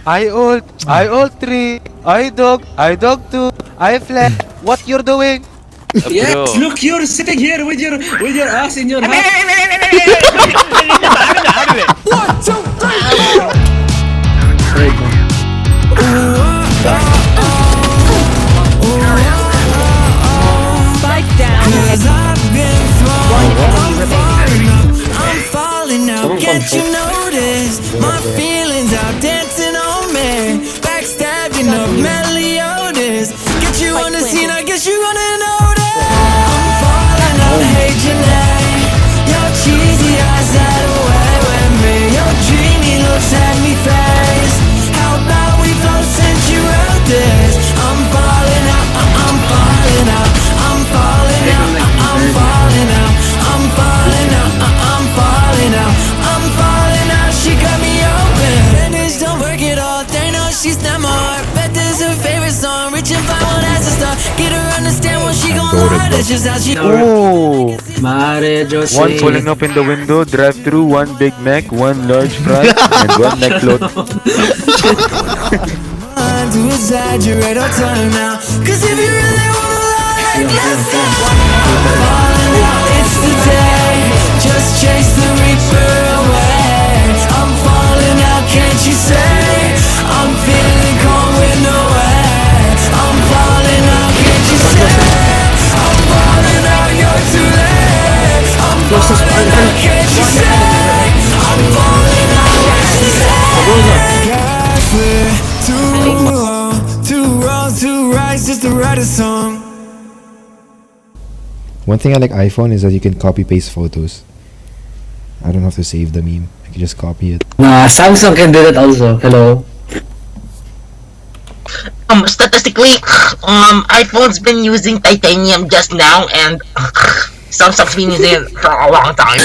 I ult 3, I dog 2, I flash. What you're doing? Yes, look, you're sitting here with your ass in your hand. 1, 2, 3. Spike down. One enemy remaining. I'm falling out, can't you notice? My feelings out dancing on me. Backstabbing up Meliodas. Get you on the scene, I guess you're gonna notice. I'm falling out, hey Janae. Your cheesy eyes that away with me. Your dreamy looks had me face. How about we both since you wrote this? I'm falling out, I'm falling out. I'm falling out, I'm falling out. I'm falling out, I'm falling out. I'm falling out, she got me open. Benders don't work at all, they know she's not my heart. Bet this her favorite song, reaching for one as a star. Get her understand what she gon' lie, that's just how she. Oh! Mare Jose. One pulling up in the window, drive through, one Big Mac, one large fry, and one neck float. To exaggerate or turn now. Cause if you really wanna lie, let's say falling out, it's the day. Just chase the reaper away. I'm falling out, can't you say? I'm feeling calm with no way. I'm falling out, can't you say? I'm falling out, you're too late. I'm falling out, can't you say? I'm falling out, can't you say? Two wrongs, two rights, just to write a song. One thing I like iPhone is that you can copy paste photos. I don't have to save the meme. I can just copy it. Nah, Samsung can do that also. Hello. Statistically, iPhone's been using titanium just now, and Samsung's been using it for a long time.